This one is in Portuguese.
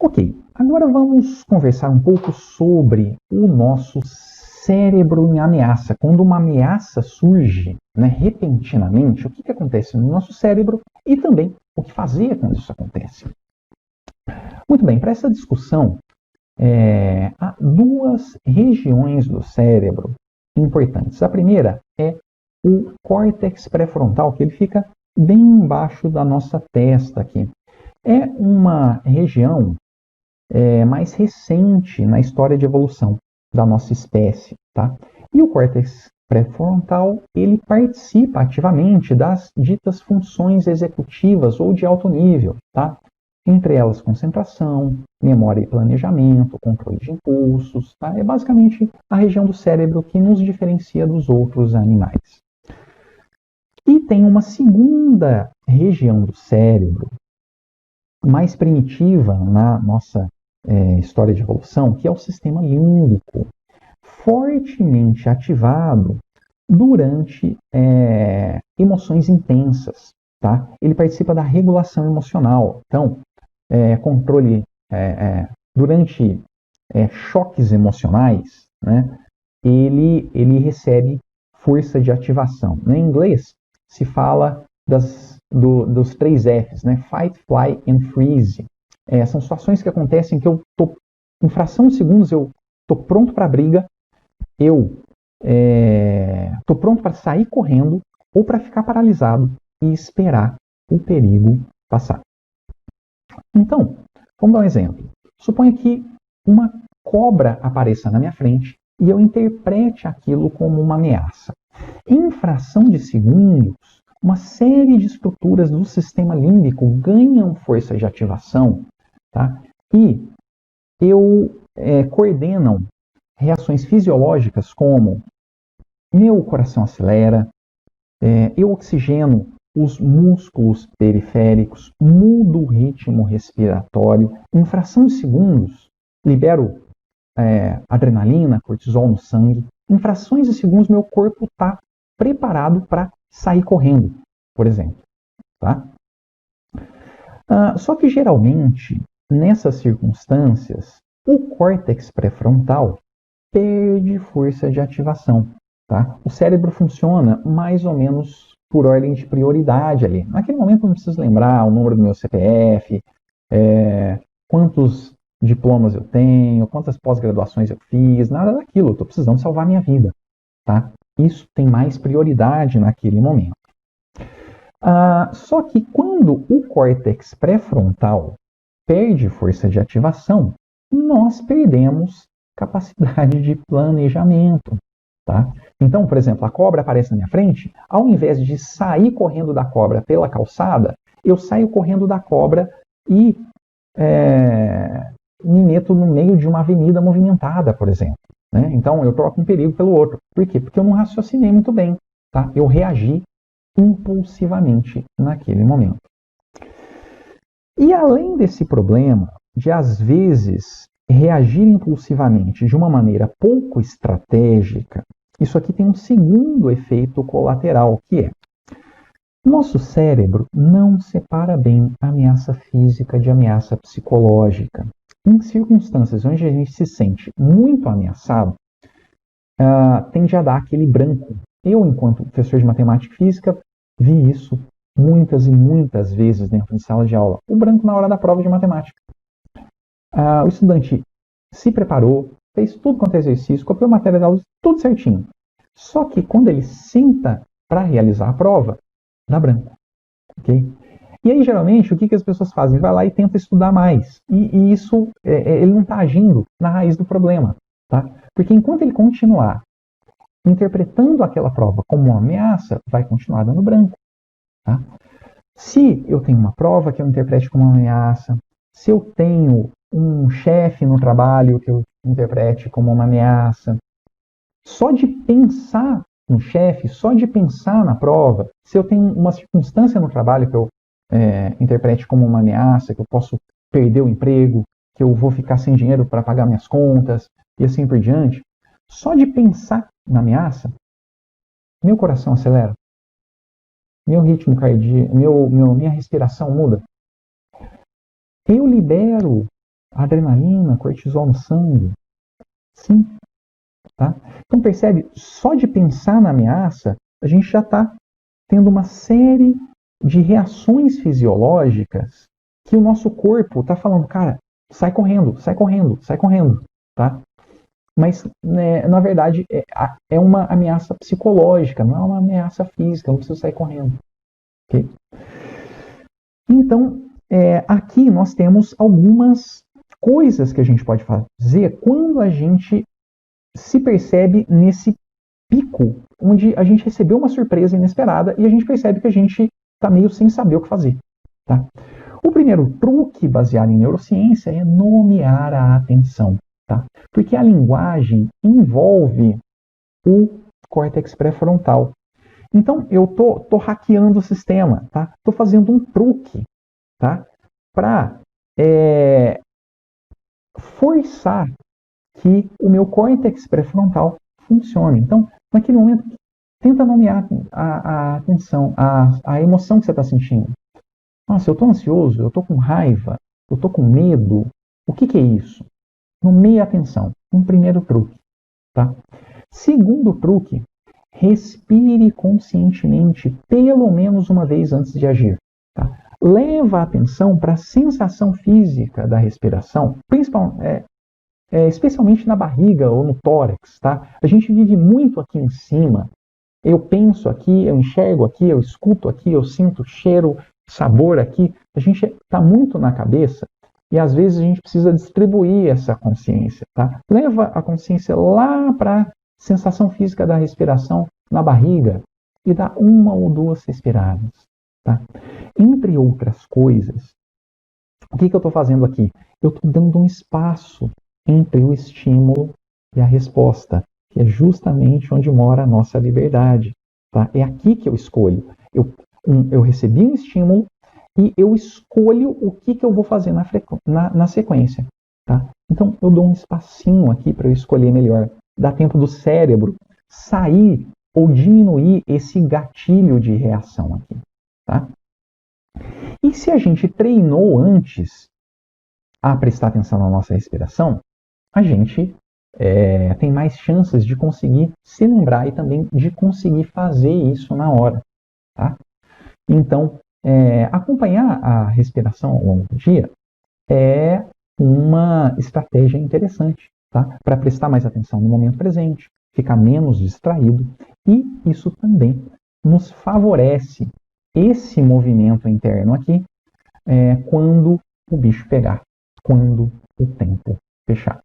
Ok, agora vamos conversar um pouco sobre o nosso cérebro em ameaça. Quando uma ameaça surge, né, repentinamente, o que acontece no nosso cérebro e também o que fazer quando isso acontece. Muito bem, para essa discussão, há duas regiões do cérebro importantes. A primeira é o córtex pré-frontal, que ele fica bem embaixo da nossa testa aqui. É uma região mais recente na história de evolução da nossa espécie, tá? E o córtex pré-frontal, ele participa ativamente das ditas funções executivas ou de alto nível, tá? Entre elas, concentração, memória e planejamento, controle de impulsos, tá? É basicamente a região do cérebro que nos diferencia dos outros animais. E tem uma segunda região do cérebro, mais primitiva na nossa história de evolução, que é o sistema límbico, fortemente ativado durante emoções intensas. Tá? Ele participa da regulação emocional. Então, controle durante choques emocionais, né, ele recebe força de ativação. Em inglês, se fala dos 3 Fs, né? Fight, Fly and Freeze. São situações que acontecem que em fração de segundos, eu estou pronto para a briga, eu estou pronto para sair correndo ou para ficar paralisado e esperar o perigo passar. Então, vamos dar um exemplo. Suponha que uma cobra apareça na minha frente e eu interprete aquilo como uma ameaça. Em fração de segundos, uma série de estruturas do sistema límbico ganham força de ativação, tá? E coordenam reações fisiológicas como meu coração acelera, eu oxigeno os músculos periféricos, mudo o ritmo respiratório. Em fração de segundos, libero adrenalina, cortisol no sangue. Em frações de segundos, meu corpo está preparado para sair correndo, por exemplo. Tá? Só que, geralmente, nessas circunstâncias, o córtex pré-frontal perde força de ativação. Tá? O cérebro funciona mais ou menos por ordem de prioridade ali. Naquele momento eu não preciso lembrar o número do meu CPF, quantos diplomas eu tenho, quantas pós-graduações eu fiz, nada daquilo. Eu estou precisando salvar minha vida. Tá? Isso tem mais prioridade naquele momento. Só que quando o córtex pré-frontal perde força de ativação, nós perdemos capacidade de planejamento. Tá? Então, por exemplo, a cobra aparece na minha frente, ao invés de sair correndo da cobra pela calçada, eu saio correndo da cobra e me meto no meio de uma avenida movimentada, por exemplo. Né? Então, eu troco um perigo pelo outro. Por quê? Porque eu não raciocinei muito bem. Tá? Eu reagi impulsivamente naquele momento. E além desse problema de, às vezes, reagir impulsivamente de uma maneira pouco estratégica, isso aqui tem um segundo efeito colateral, que é: nosso cérebro não separa bem a ameaça física de ameaça psicológica. Em circunstâncias onde a gente se sente muito ameaçado, tende a dar aquele branco. Eu, enquanto professor de matemática e física, vi isso muitas e muitas vezes dentro de sala de aula. O branco na hora da prova de matemática. O estudante se preparou, fez tudo quanto é exercício, copiou matéria da aula, tudo certinho. Só que quando ele senta para realizar a prova, dá branco. Okay? E aí, geralmente, o que as pessoas fazem? Vai lá e tenta estudar mais. E isso, ele não está agindo na raiz do problema. Tá? Porque enquanto ele continuar interpretando aquela prova como uma ameaça, vai continuar dando branco. Tá? Se eu tenho uma prova que eu interprete como uma ameaça, se eu tenho um chefe no trabalho que eu interprete como uma ameaça, só de pensar no chefe, só de pensar na prova, se eu tenho uma circunstância no trabalho que eu interprete como uma ameaça, que eu posso perder o emprego, que eu vou ficar sem dinheiro para pagar minhas contas e assim por diante, só de pensar na ameaça, meu coração acelera, meu ritmo cardíaco, minha respiração muda. Eu libero adrenalina, cortisol no sangue. Sim, tá? Então percebe, só de pensar na ameaça, a gente já está tendo uma série de reações fisiológicas que o nosso corpo está falando, cara, sai correndo, sai correndo, sai correndo, tá? Mas, né, na verdade, é uma ameaça psicológica, não é uma ameaça física, não precisa sair correndo. Okay? Então, aqui nós temos algumas coisas que a gente pode fazer quando a gente se percebe nesse pico, onde a gente recebeu uma surpresa inesperada e a gente percebe que a gente está meio sem saber o que fazer. Tá? O primeiro truque baseado em neurociência é nomear a atenção. Tá? Porque a linguagem envolve o córtex pré-frontal. Então, eu tô hackeando o sistema, tá? Tô fazendo um truque, tá? Para forçar que o meu córtex pré-frontal funcione. Então, naquele momento, tenta nomear a atenção, a emoção que você está sentindo. Nossa, eu estou ansioso, eu estou com raiva, eu estou com medo. O que é isso? Nomeie a atenção. Um primeiro truque. Tá? Segundo truque, respire conscientemente pelo menos uma vez antes de agir. Tá? Leva a atenção para a sensação física da respiração, especialmente na barriga ou no tórax. Tá? A gente vive muito aqui em cima. Eu penso aqui, eu enxergo aqui, eu escuto aqui, eu sinto cheiro, sabor aqui. A gente está muito na cabeça e às vezes a gente precisa distribuir essa consciência. Tá? Leva a consciência lá para a sensação física da respiração na barriga e dá uma ou duas respiradas. Tá? Entre outras coisas, o que eu estou fazendo aqui? Eu estou dando um espaço entre o estímulo e a resposta, que é justamente onde mora a nossa liberdade. Tá? É aqui que eu escolho. Eu recebi um estímulo e eu escolho o que eu vou fazer na sequência. Tá? Então, eu dou um espacinho aqui para eu escolher melhor. Dá tempo do cérebro sair ou diminuir esse gatilho de reação aqui. Tá? E se a gente treinou antes a prestar atenção na nossa respiração, a gente tem mais chances de conseguir se lembrar e também de conseguir fazer isso na hora. Tá? Então, acompanhar a respiração ao longo do dia é uma estratégia interessante, tá? Para prestar mais atenção no momento presente, ficar menos distraído, e isso também nos favorece esse movimento interno aqui quando o bicho pegar, quando o tempo fechar.